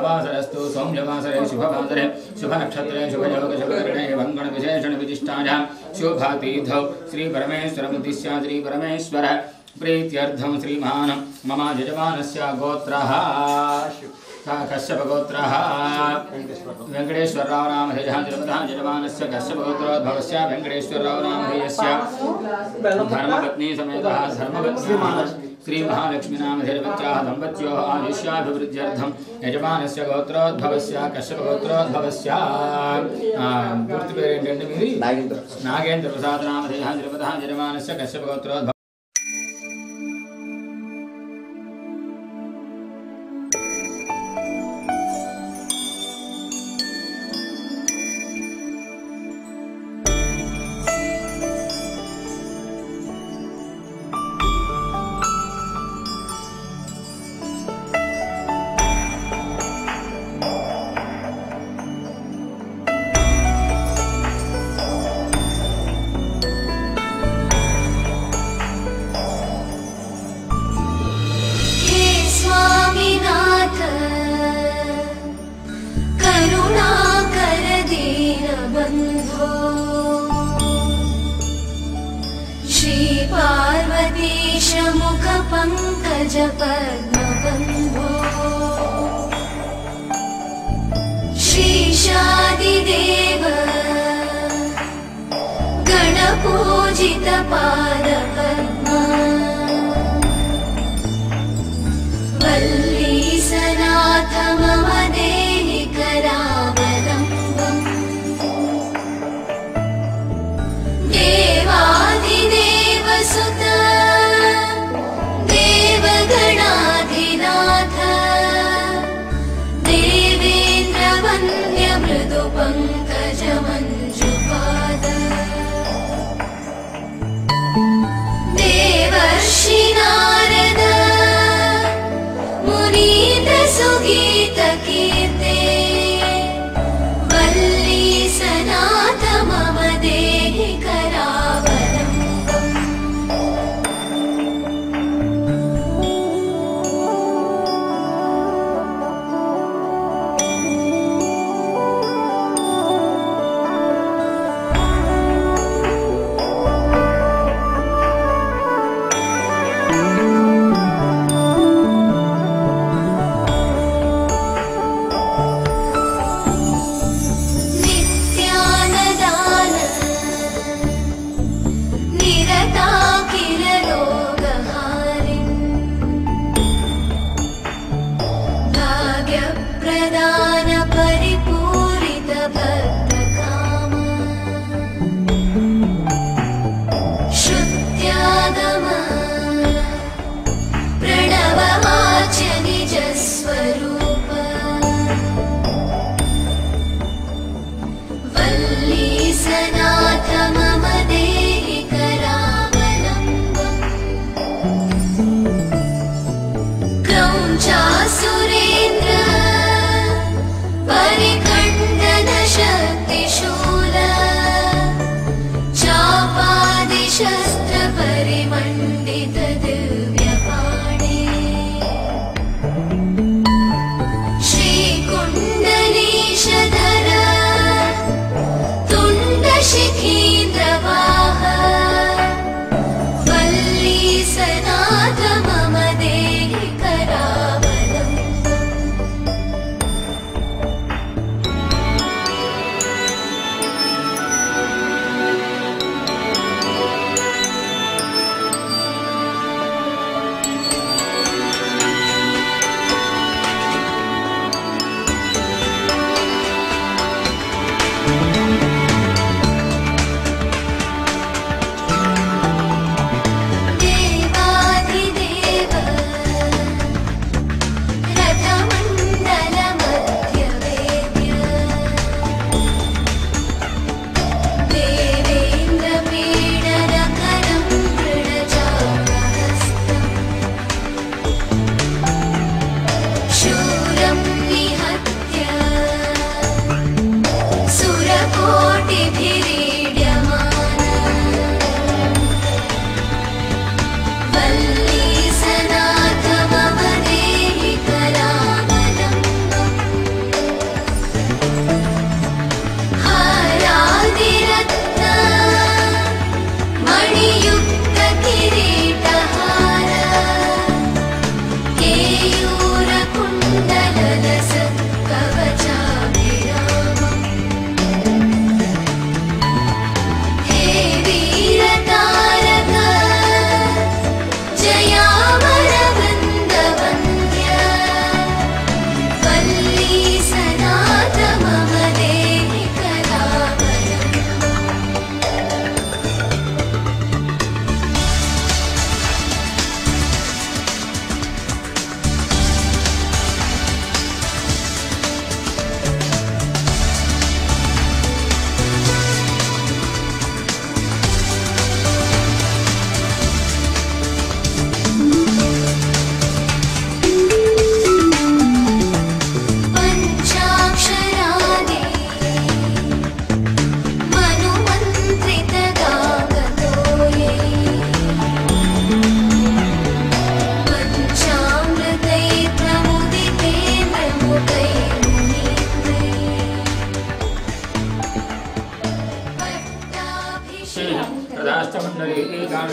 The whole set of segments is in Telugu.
शुभवासरस्तु सौम्यवासरे शुभवासरे शुभनक्षत्रे शुभयोग शुभकरणे वंगण विशेषण विशिष्टायां शुभतीर्थौ श्री परमेश्वर मुद्दिश्य श्री परमेश्वर प्रीत्यर्थं श्रीमान मम यजमानस्य गोत्रः कश्यप गोत्रः वेंकटेश्वरराव नामधेयः यजमानस्य कश्यप गोत्रोद्भवस्य वेंकटेश्वरराव नामधेयस्य धर्मपत्नी समेतः धर्मपत्न्याः श्री महालक्ष्मी नामधेयवत्याः दम्पत्योः आयुष्याभिवृद्ध्यर्थं यजमानस्य गोत्रोद्भवस्य कश्यप गोत्रोद्भवस्य पूर्ति पेरेंटेंटे मीरी नागेंद्र प्रसाद नामधेयः यजमानस्य कश्यप गोत्रोद्भवस्य पद्मबन्धो श्रीशादिदेव गणपूजित पादपद्मा वल्लीसनाथ मम देहि करावलम्बम् देवादिदेव सुत गणाधिनाथ देवेन्द्र वन्द्य मृदु पंकज मंजुपाद देवर्षि नारद मुनीन्द्र सुगीत कीर्ते वल्ली सनाथ मम देहि करावलम्बम्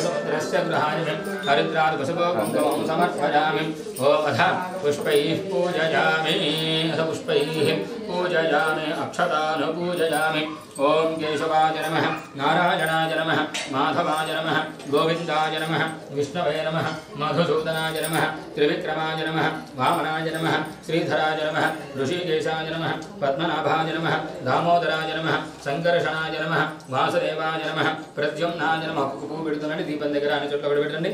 समुद्रस्य गृहाणि हरिद्रादि वसुभो कुङ्कुमं समर्पयामि ओम अथ पुष्पैः पूजयामि अथ पुष्पैः पूजयामि अक्षतान् पूजयामि ओम केशवाय नमः नारायणाय नमः माधवाय नमः गोविन्दाय नमः विष्णवे नमः मधुसूदनाय नमः त्रिविक्रमाय नमः वामनाय नमः श्रीधराय नमः ऋषिकेशाय नमः पद्मनाभाय नमः दामोदराय नमः संकर्षणाय नमः वासुदेवाय नमः प्रद्युम्नाय नमः पुष्पू పెడుతునండి దీపం దగ్గర అన్ని చోట్ల పెట్టండి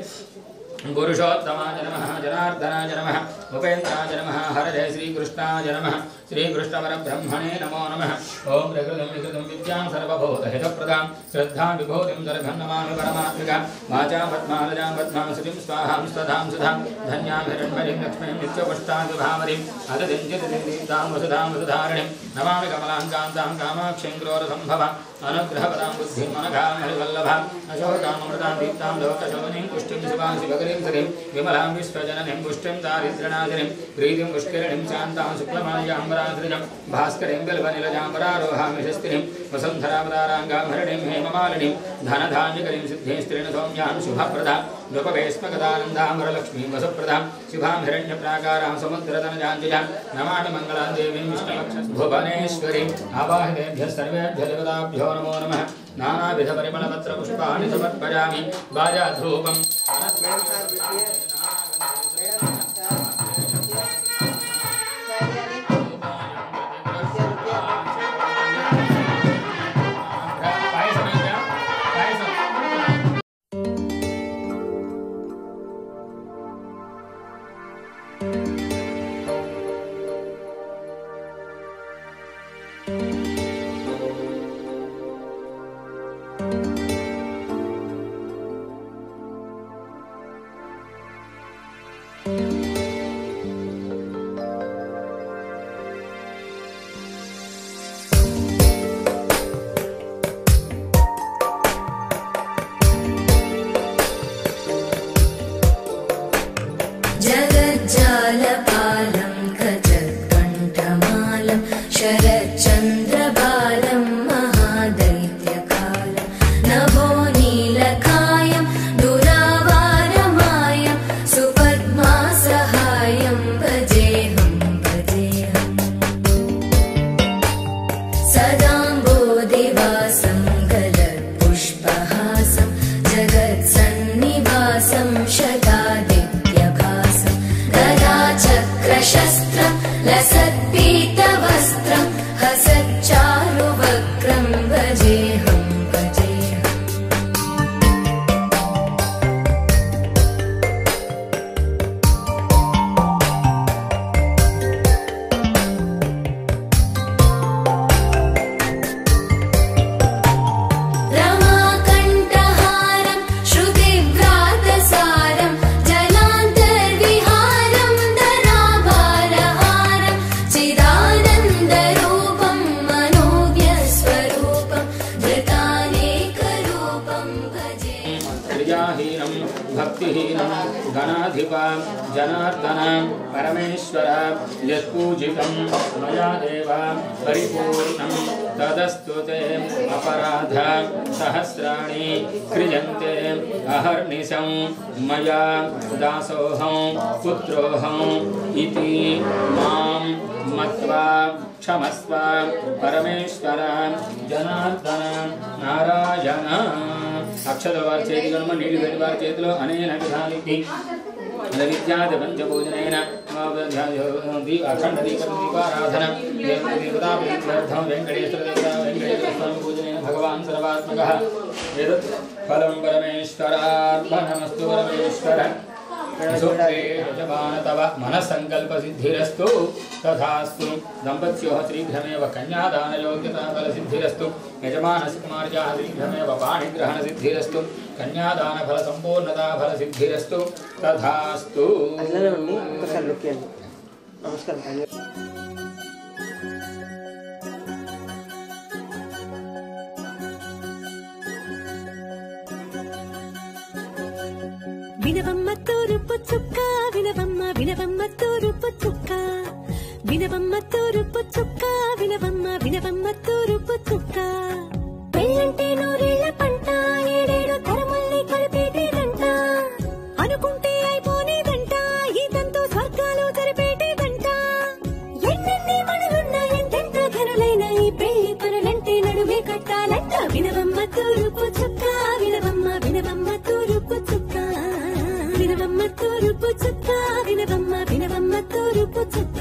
पुरुषोत्तमाय नमः जनार्दनाय नमः उपेन्द्राय नमः हरये श्रीकृष्णाय नमः श्रीकृष्णपरब्रह्मणे नमो नमः ओम प्रकृतिं विकृतिं विद्यां सर्वभूतहितप्रदां श्रद्धां विभूतिं सर्वं नमामि परमात्मिका वाचां पद्मालजां पद्मां श्रुतिं स्वाहां स्वधां सुधां धन्यां हिरण्मयीं लक्ष्मीं नित्यपुष्टादिभावरीं अदतिञ्चिदीप्तां वसुधां वसुधारिणीं नमामि कमलाङ्कान्तां कामाक्षीं क्रोरसम्भवां अनुग्रहपदां बुद्धिं मनघां हरिवल्लभां अशोकामृतां दीप्तां लोकशोभनीं पुष्टिं शिवां शिवकरीं सतीं विमलां विश्वजननीं पुष्टिं दारिद्र्यनाशिनीं प्रीतिं पुष्करिणीं शान्तां शुक्लमाल्याम्बराश्रिजं भास्करीं बिल्वनिलजाम्बरारोहां यशस्तिनीं वसुन्धरावताराङ्गां हरिणीं हेममालिनीं धनधान्यकरीं सिद्धिं स्त्रीण सौम्यां शुभप्रदां नृपभेस्मगदानन्दां वरलक्ष्मीं वसुप्रदां शुभां हिरण्यप्राकारां समुद्रतनजाञ्जयां नमामि मङ्गलां देवीं विष्णुभुवनेश्वरीम् आवाहितेभ्यः सर्वेभ्यः देवताभ्यो नमो नमः नानाविधपरिमलपत्रपुष्पाणि समर्पयामि बाजाधूपं जगज्जालपालं खजत्कण्ठमालं शरच्चन्द्रबालं महादैत्यकालं नभो नीलकायं दुरावारमायं सुपद्मासहायं भजेऽहं भजेऽहं सदाम्बोधिवासं गलत्पुष्पहासं जगत्सन्निवासं शतादित्यभासं गदाचक्रशस्त्रं लसत्पीतवस्त्रं हसच्चारुवक्त्रं भजेऽहं भजेऽहम् रमाकण्ठहारं श्रुतिव्रातसारं जलान्तर्विहारं धराभारहारं चिदानन्दरूपं मनोज्ञस्वरूपं धृतानेकरूपं भजे क्रियाहीनं भक्तिहीनं गणाधिपा जनार्दन परमेश्वर यत्पूजितं मया देव परिपूर्णं तदस्तु ते अपराध सहस्राणि क्रियन्ते अहर्निशं मया दासोऽहं पुत्रोऽहम् इति मां मत्वा क्षमस्व परमेश्वर जनार्दन नारायण अक्षतल वाరి చేతిలో నీళ్లు వేడి వారి చేతిలో అనేన విధానికి విద్యాది పంచభూజనైన అఖండ దీపారాధన దేవతార్థం వెంకటేశ్వర వెంకటేశ్వర స్వామి పూజనైన భగవాన్ సర్వాత్మకః ఏతత్ ఫలం పరమేశ్వరార్పణమస్తు పరమేశ్వర तव मनसंकल्प सिद्धिरस्तु तथास्तु दंपत्योः शीघ्रमेव कन्यादान योग्यता फल सिद्धिरस्तु यजमानस्य कुमार्याः शीघ्रमेव पाणिग्रहण सिद्धिरस्तु कन्यादान फल संपूर्णता फल सिद्धिरस्तु तथास्तु వినవమ్మ తూరుపు చుక్క వినవమ్మ వినవమ్మ తూరుపు చుక్క వినవమ్మ తూరుపు చుక్క వినవమ్మ వినవమ్మ తూరుపు చుక్క పెళ్ళంటే నూరేళ్ల పంట ఏడేడు తరముల్ని కలిపేట నడుమే కట్టాలంట వినవమ్మ తూరుపు చుక్క వినవమ్మ వినవమ్మ తూరుపు చుక్క వినవమ్మ తూరుపు చుక్క వినవమ్మ వినవమ్మ తూరుపు చుక్క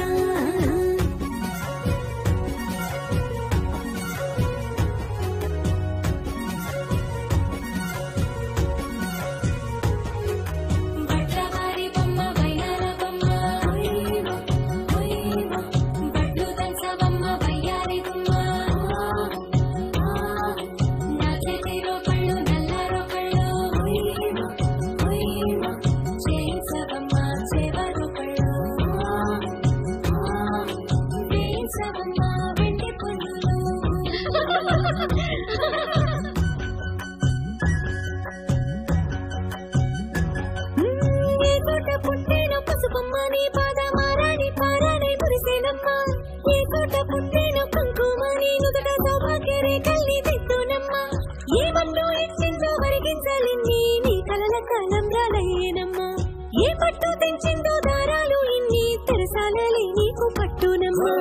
ఏ పట్టు తెంచిందో దారాలు ఇన్ని తెరసాలే నీకు పట్టునమ్మా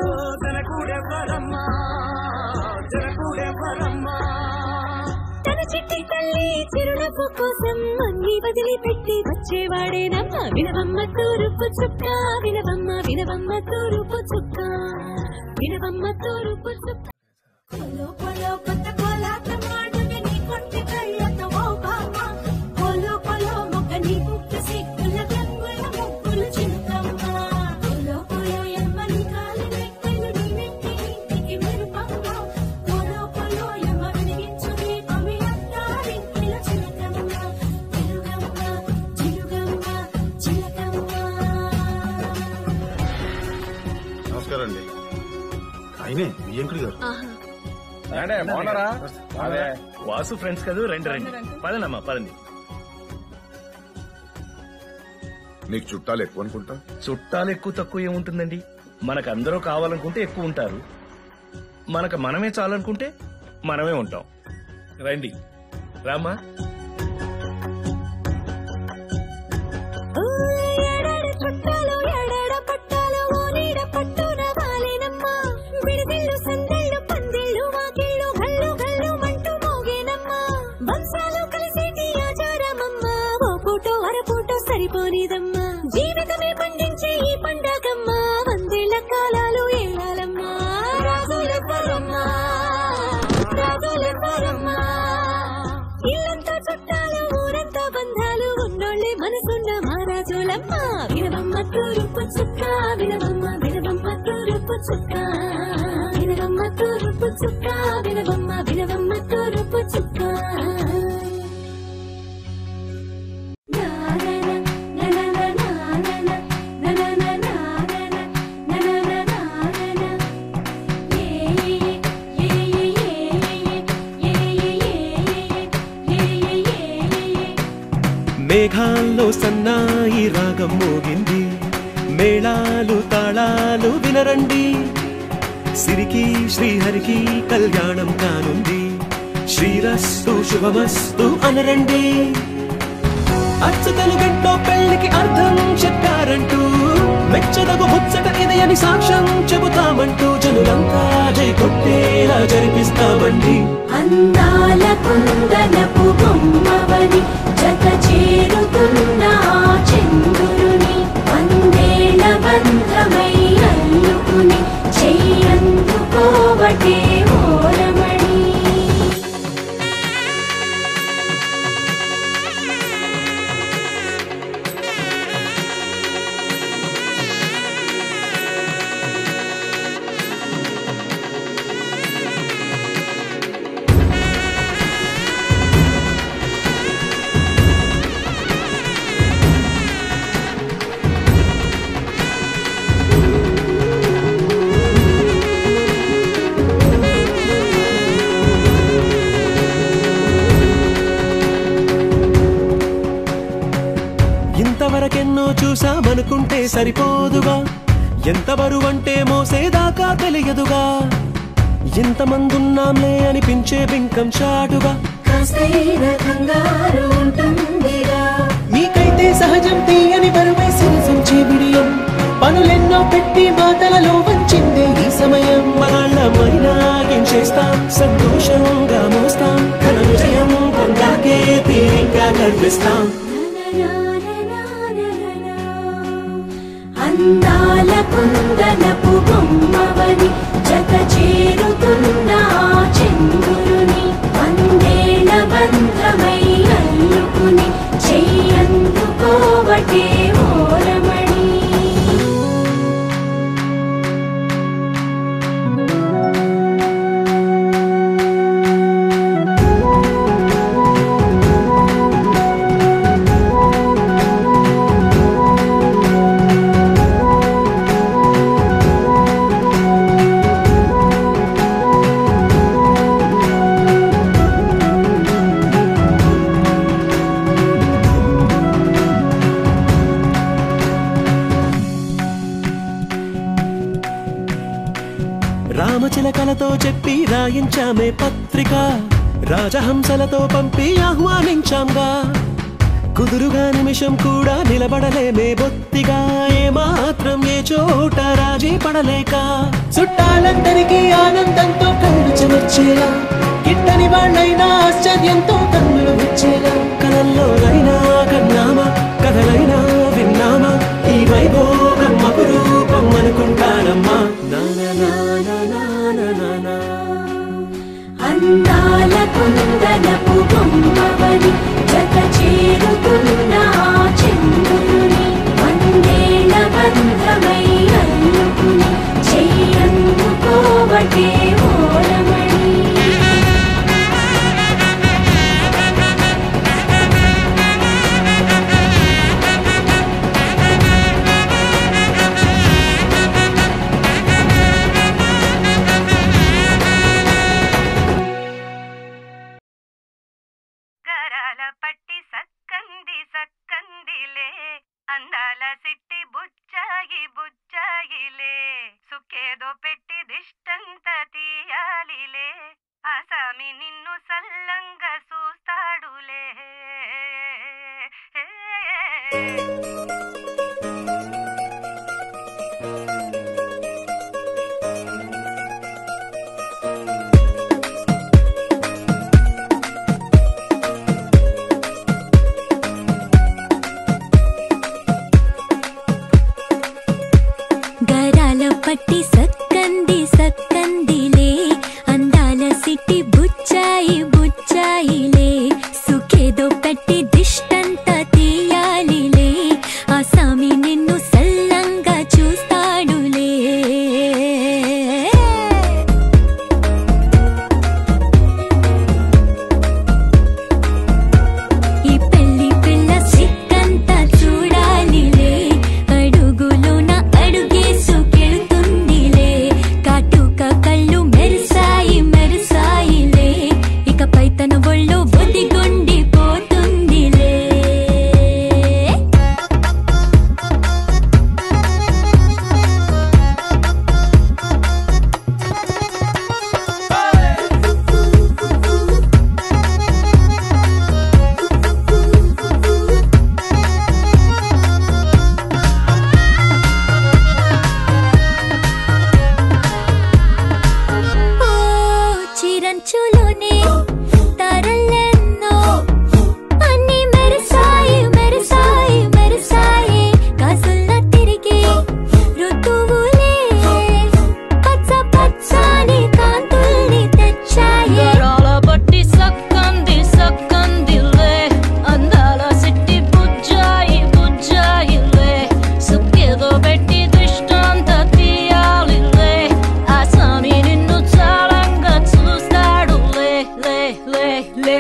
తన చిట్టి తల్లి చిరునవ్వు కోసం అన్ని వదిలిపెట్టి వచ్చేవాడేనమ్మా వినవమ్మ తూరుపు చుక్క వినవమ్మ వినవమ్మ తూరుపు చుక్క వినవమ్మ తూరుపు చుక్క కొలో కొలో కొత్త కోలాటం ఆడుని నీ కొట్టి కళ్ళతో ఓ బామ్మ కొలో కొలో మొక్క నీ ముక్క సిగ్గుల గంగుల ముక్కులు చిన్నమ్మ కొలో కొలో ఎమ్మని కాలి రెక్కలు నీ నెత్తి ఇంటికి మెరుపమ్మ కొలో కొలో ఎమ్మ వెలిగించు దీపమి అత్తారింటిల చిలకమ్మ చిలుగమ్మ చిలుగమ్మ చిలకమ్మ. నమస్కారం అండి. ఆయనే వియంకుడి గారు. వాసు ఫ్రెండ్స్ కదా, రండి రండి, పదండమ్మా పదండి. నీకు చుట్టాలు ఎక్కువ అనుకుంటా. చుట్టాలు ఎక్కువ తక్కువ ఏముంటుందండి, మనకు అందరూ కావాలనుకుంటే ఎక్కువ ఉంటారు, మనకు మనమే చాలనుకుంటే మనమే ఉంటాం. రండి రామా. సరిపోనిదమ్మా జీవితమే పండించే ఈ పండగమ్మా వందేళ్ల కాలాలు ఏలాలమ్మా రాజులెవ్వరమ్మా రాజులెవ్వరమ్మా ఇల్లంతా చుట్టాలు ఊరంతా బంధాలు ఉన్నోళ్ళే మనసున్న మహారాజులమ్మా వినవమ్మ తూరుపు చుక్క వినవమ్మ వినవమ్మ తూరుపు చుక్క వినవమ్మ తూరుపు చుక్క వినవమ్మ వినవమ్మ తూరుపు చుక్క. మేఘాల్లో సన్నాయి రాగం మోగింది, మేళాలు తాళాలు వినరండి, సిరికి శ్రీహరికి కళ్యాణం కానుంది, శ్రీరస్తు శుభమస్తు అనరండి. అచ్చతలు గంటో పెళ్లికి అర్థం చెప్పారంటూ మెచ్చదగు ముచ్చట ఇది అని సాక్ష్యం చెబుతామంటూ జనులంతా జై కొట్టేలా జరిపిస్తామండి. అందాల కుందనపు బొమ్మవని జత చేరుతున్న చంద్రుని వందేళ్ల బంధమై అల్లుకుని చెయ్యందుకోవటే ఓరమణి. ఇంతవరకెన్నో చూసామనుకుంటే సరిపోదుగా, ఎంత బరువంటే మోసేదాకా తెలియదుగా, ఇంతమందున్నాంలే అనిపించే బింకం చాటుగా మీకైతే సహజం తీయని బరువై సిరిసంచే బిడియం, పనులెన్నో పెట్టి మాటలలో వంచిందే ఈ సమయం. మగాళ్ళమైనా ఏం చేస్తాం, సంతోష పౌరుషంగా మోస్తాం ఘన విజయం పొందాకే తీరిగ్గా కనిపిస్తాం అందాల కుందనపు బొమ్మవని జత చేరుతున్న చంద్రుని వందేళ్ల బంధమై అల్లుకుని చెయ్యందుకోవటే ఓరమణి రామచిలకలతో చెప్పి రాయించామే పత్రిక రాజహంసలతో పంపి ఆహ్వానించాంగా కుదురుగా నిమిషం కూడా నిలబడలేమే బొత్తిగా ఏమాత్రం ఏ చోట రాజీ పడలేక చుట్టాలందరికీ ఆనందంతో కళ్ళు చెమర్చేలా గిట్టని వాళ్ళైనా ఆశ్చర్యంతో కన్నులు వచ్చేలా కలల్లోనైనా కన్నామా కథలైనా విన్నామా ఈ వైభోగం అపురూపం అనుకుంటానమ్మా అందాల కుందనపు బొమ్మవని జత చేరుతున్న చంద్రుని వందేళ్ల బంధమై అల్లుకుని చెయ్యందుకోవటే ఓరమణి పట్టి సక్కంది సక్కందిలే అందాల సిట్టి బుచ్చాయి బుచ్చాయిలే సుక్కేదో పెట్టి దిష్టంత తీయాలిలే ఆసామి నిన్ను సల్లంగా చూస్తాడులే పట్టి సక్కంది సక్కందిలే అందాల సిట్టి బుచ్చాయి బుచ్చాయిలే సుఖేదో పెట్టి దిష్టంత తీయాలిలే ఆసామి నిన్ను సల్లంగా చూస్తాడులే ఈ పెళ్లి పిల్ల సిక్కంతా చూడాలిలే అడుగులోన అడుగేసు కళ్ళు మెరిసాయి మెరిసాయిలే ఇకపై తన ఒళ్ళు బుద్ధిగుండి పోతుందిలే చిరంచులోనే తరలెన్నో అన్ని మెరిసాయి మెరిసాయి మెరిసాయి కాసుల్లా తిరిగి ఋతువులే పచ్చ పచ్చని కాంతుల్ని తెచ్చాయి బట్టి సక్కంది సక్కందిలే అందాల సిట్టి బుజ్జాయి బుజ్జాయిలే సుక్కేదో పెట్టి దృష్టాంత తీయాలిలే ఆసామి నిన్ను చాలంగా చూస్తాడు లే లే లే లే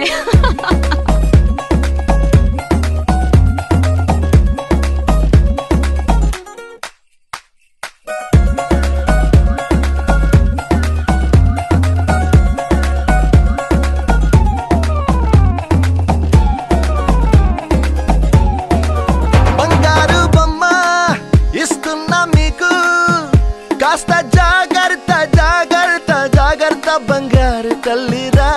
బంగారు బొమ్మ ఇస్తున్నా మీకు కాస్త జాగ్రత్త జాగ్రత్త జాగ్రత్త బంగారు తల్లిరా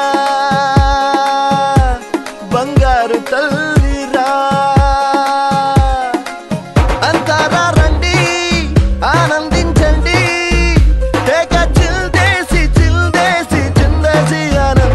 బంగారు తల్లిరా అంతారా రండి ఆనందించండి తేక చిల్దేసి చిల్దేసి చిందేసి ఆనంద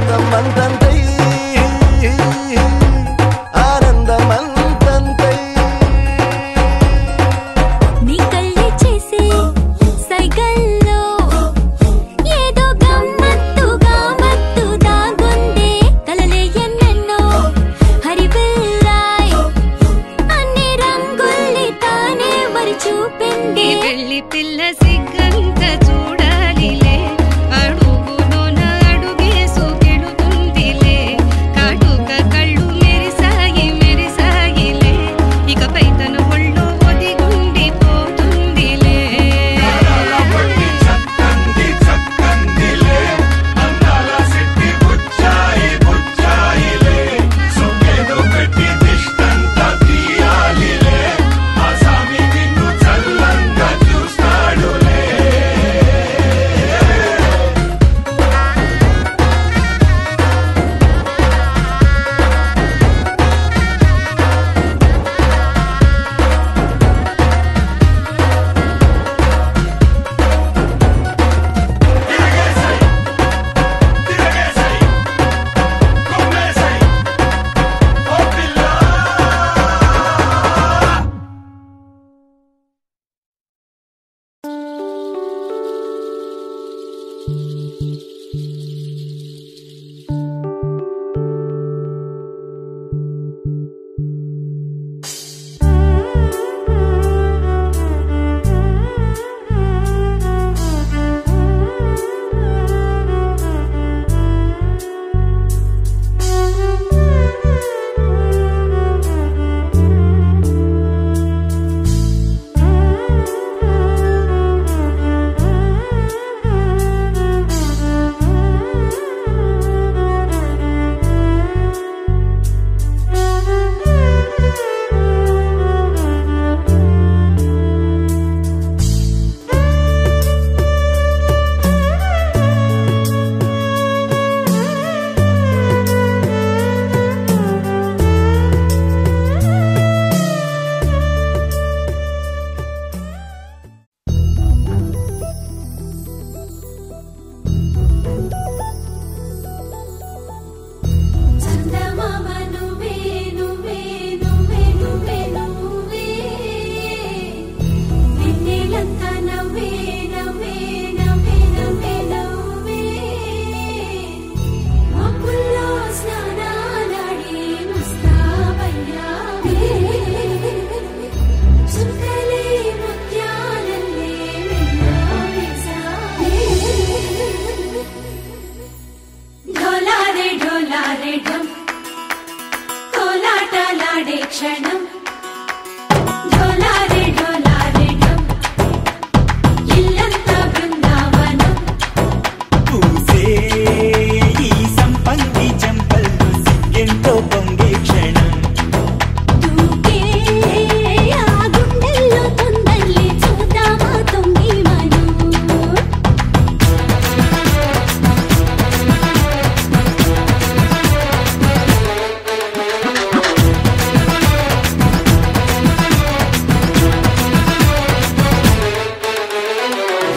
చందమామ నువ్వే నువ్వే నువ్వే నువ్వే నువ్వే వెన్నెలంతా నవ్వే నవ్వే నవ్వే నవ్వే నవ్వే మబ్బుల్లో స్నానాలాడి ముస్తాబయ్యావే చుక్కలే ముత్యాలల్లే మెల్లావేశావే ఢోలారే ఢోలారే ఢమ్ కోలాటలాడే క్షణం ఢోలారే ఢోలారే ఢమ్ ఇల్లంతా బృందావనం పూసే ఈ సంపంగి చెంపల్లో సిగ్గెంతో పొంగే క్షణం దూకే ఆ గుండెల్లో తొందల్లి చూద్దామా తొంగి మనం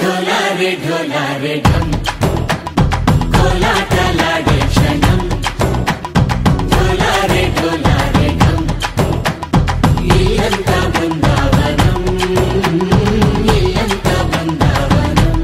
ఢోలారే ఢోలారే ఢమ్ కోలాటలాడే క్షణం ఢోలారే ఢోలారే ఢమ్ ఇల్లంతా బృందావనం ఇల్లంతా బృందావనం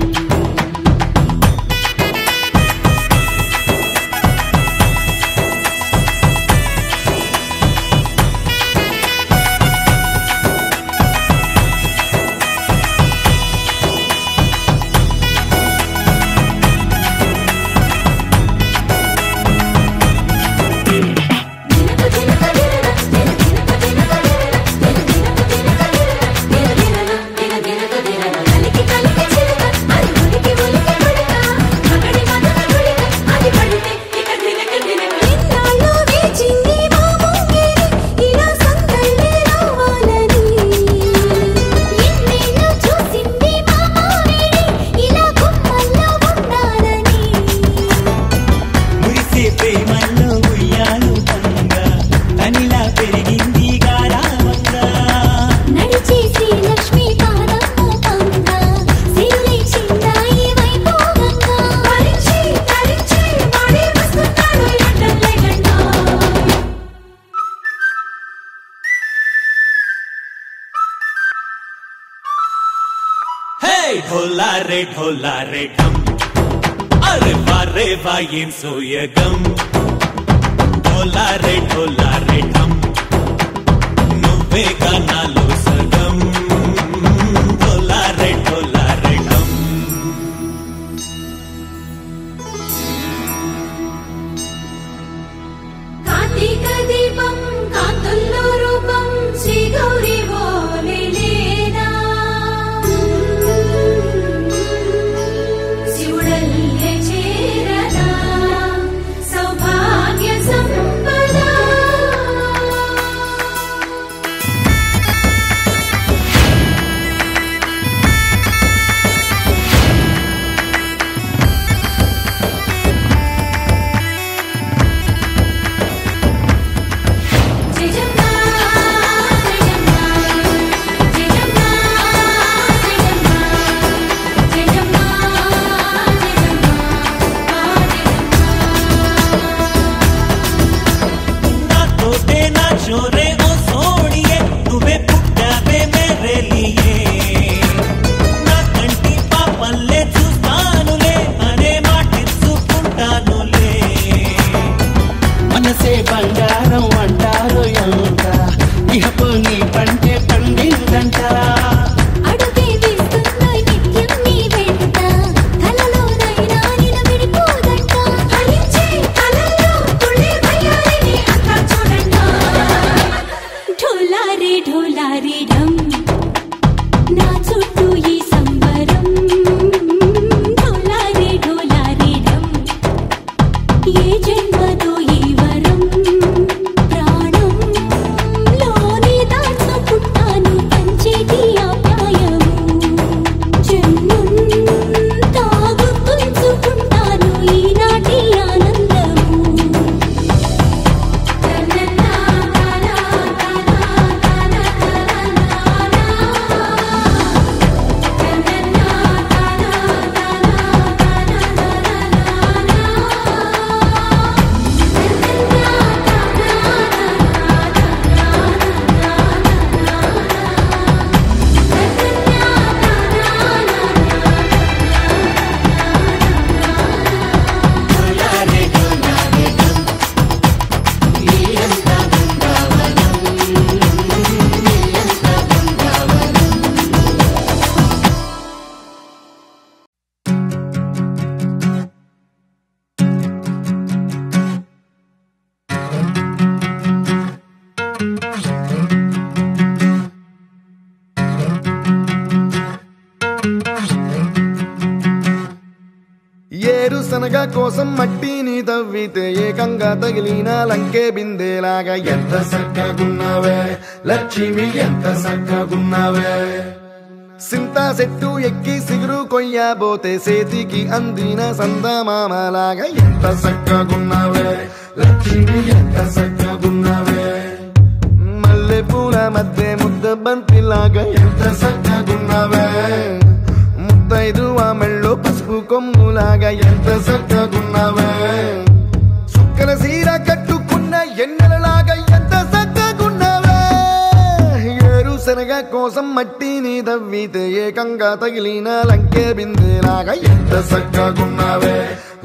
మురిసే ప్రేమల్లో ఉయ్యాలు పంగా తనిలా పెరిగింది గారావంగా నడిచే శ్రీలక్ష్మి పాదము పంగా సిరి చిందాయి వైభోగంగా పరిచి పరిచి వాడి వస్తున్నాడు ఎండలే గండా హే ఢోలారే ఢోలారే ఢమ్ అరే వారే వా ఏం సోయగం ఢోలారే ఢోలారే ఢమ్ నువ్వే గానాలో సగం ఢోలారే ఢోలారే ఢమ్ కార్తీక దీపం కాంతుల్లో రూపం శ్రీ గౌరీ ఓలేనా శివుడల్లే చేరదా సౌభాగ్య సంపద ఏరుశనగ కోసం మట్టిని తవ్వితే ఏకంగా తగిలిన లంకే బిందేలాగా ఎంత చక్కగున్నావే లక్ష్మి ఎంత చక్కగున్నావే సింతా చెట్టు ఎక్కి సిగురు కొయ్యబోతే చేతికి అందిన సందమామలాగా ఎంత చక్కగున్నావే లక్ష్మి ఎంత చక్కగున్నావే మల్లె పూల మధ్య ముద్ద బంతిలాగా ఎంత చక్కగున్నావే ముద్దైదు ఆ మెళ్ళో పసుపు కొమ్ములాగా ఎంత చక్కగున్నావే సుక్కల సీర కట్టుకున్న ఎన్నెలలాగా ఎంత చక్కగున్నావే ఏరుశనగ కోసం మట్టిని తవ్వితే ఏకంగా తగిలిన లంకే బిందేలాగా ఎంత చక్కగున్నావే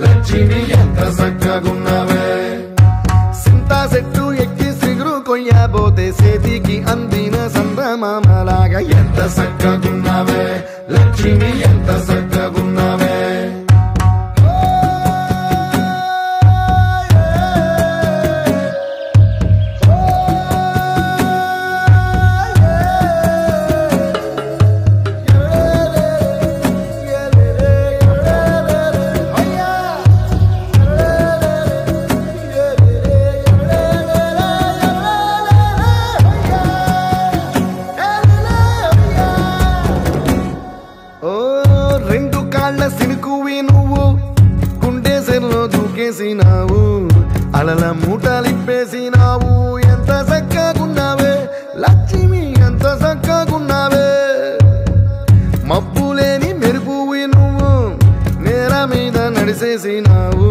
లక్ష్మి ఎంత చక్కగున్నావే సింతా చెట్టు ఎక్కి సిగురు కొయ్యబోతే చేతికి అందిన సందమామలాగా ఎంత చక్కగున్నావే లక్ష్మి ఎంత చక్కగున్నావే అలల మూటలిప్పేసినావు ఎంత చక్కగున్నావే లక్ష్మి ఎంత చక్కగున్నావే మబ్బులేని మెరుపువి నువ్వు నేల మీద నడిసేసినావు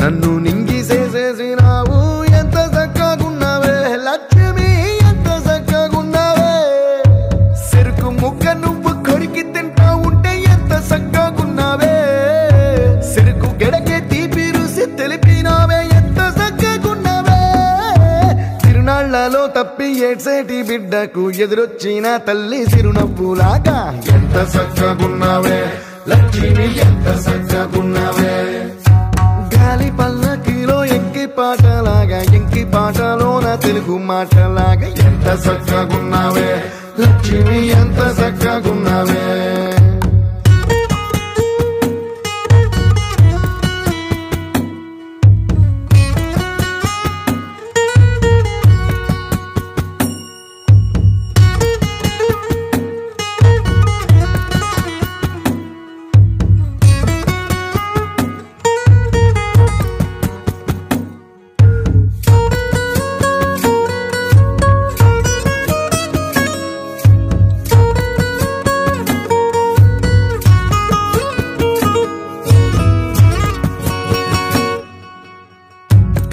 నన్ను నింగిసేసేసినావు ఎంత చక్కగున్నావే లక్ష్మి ఎంత చక్కగున్నావే చెరుకు ముక్క నువ్వు కొరికి తింటా ఉంటే ఎంత చక్కగున్నావే చెరుకు గెడకే తీపి రుసి తెలిపినావే తిరునాళ్లలో తప్పి ఏడ్సేటి బిడ్డకు ఎదురొచ్చిన తల్లి సిరునవ్వులాగా ఎంత చక్కగున్నావే లక్ష్మి ఎంత చక్కగున్నావే గాలి పల్లకిలో ఎంకి పాటలాగా ఎంకి పాటలోన తెలుగు మాటలాగా ఎంత చక్కగున్నావే లక్ష్మి ఎంత చక్కగున్నావే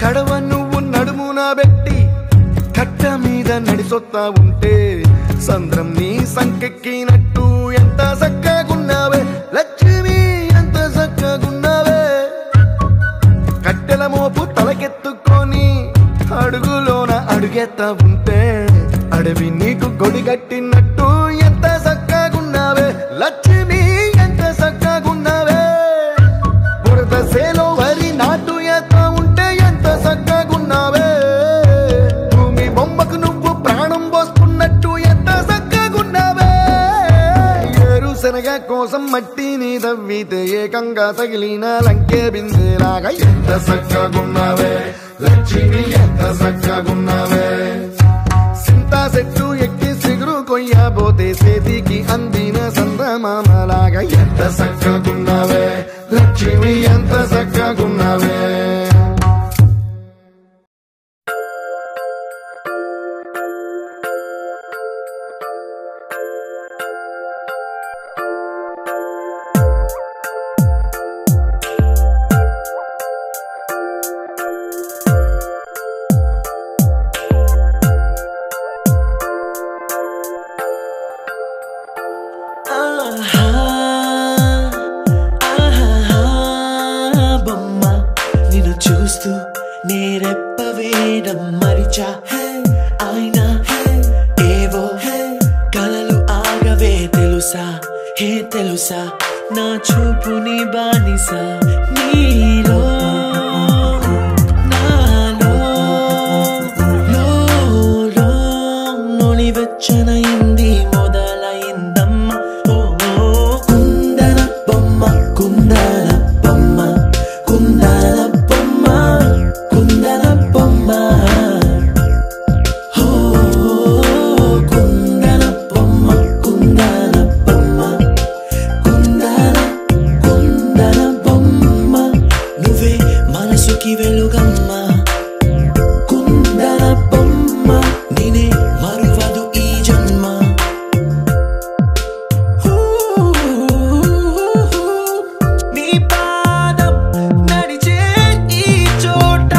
కడవ నువ్వు నడుమున పెట్టి కట్ట మీద నడిసొత్తా ఉంటే సంద్రం నీ సంకెక్కినట్టు ఎంత చక్కగున్నావే లక్ష్మి ఎంత చక్కగున్నావే కట్టెల మోపు తలకెత్తుకొని అడుగులోన అడుగెత్తా ఉంటే అడవి నీకు గొడిగట్టినట్టు ఎంత చక్కగున్నావే లక్ష్మి ఎంత చక్కగున్నావే బురద సేలో వరి నాటు ఎత్తా ఉంటే ఎంత చక్కగున్నావే భూమి బొమ్మకు నువ్వు ప్రాణం పోసుకున్నట్టు ఎంత చక్కగున్నావే ఏరుశనగ కోసం మట్టిని తవ్వితే ఏకంగా తగిలిన లంకే బిందేలాగా ఎంత చక్కగున్నావే లక్ష్మి ఎంత చక్కగున్నావే సింతా చెట్టు ఎక్కి సిగురు కొయ్యబోతే చేతికి అందిన సందమామలాగా ఎంత చక్కగున్నావే లక్ష్మి ఎంత చక్కగున్నావే బొమ్మ నిన్ను చూస్తూ నేరెప్ప వేయడం మరిచా అయినా ఏవో కలలు ఆగవే తెలుసా హే తెలుసా నా చూపుని బానిస నీలో నాలో లో నొలి వెచ్చనైంది మొదలైందమ్మ ఓ కుందన బొమ్మ మనసుకి వెలుగమ్మ కుందన బొమ్మ నేనే మరువదు ఈ జన్మ నీ పాదం నడిచే ఈ చోట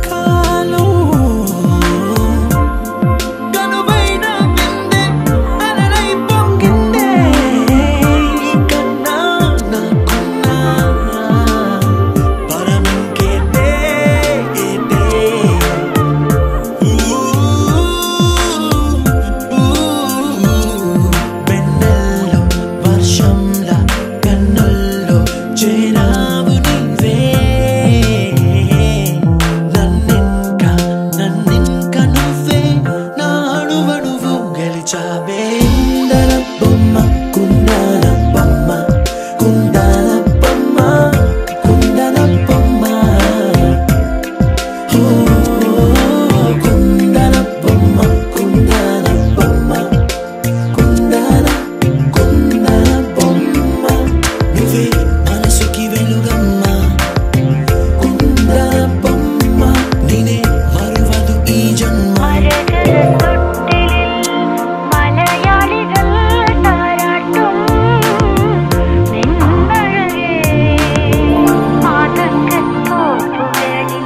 కాలం కనువైన విందే అలరై పొంగిందే కన్నా నాకున్నా పరమింకేదే వెన్నెల్లో వర్షంలా కన్నుల్లో చేరావు నీవే నన్నింక నువ్వే నా అణువణువు గెలిచావే కుందన బొమ్మ కుందన బొమ్మ కుందన బొమ్మ కుందన బొమ్మ కుందన బొమ్మ కుందన బొమ్మ కుందన బొమ్మ నువ్వే మనసుకి వెలుగమ్మ కుందన బొమ్మ నేనే మరువదు ఈ జన్మ മലയാളികൾ താരാട്ടും നിന്നഴകേ ആതങ്കത്തോപ്പുകളിൽ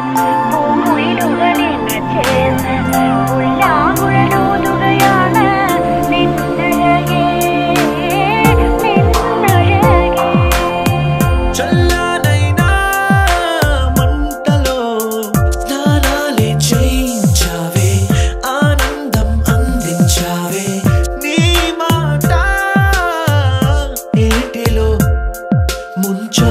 പൂമുയിലുകളിൽ ചേർന്ന് പുല്ലാങ്കുഴലൂതുകയാണ് നിന്നഴകേ നിന്നഴകേ చల్లనైనా మంటలో స్నానాలే చేయించావే ఆనందం అందించావే నీ మాట ఏటిలో ముంచా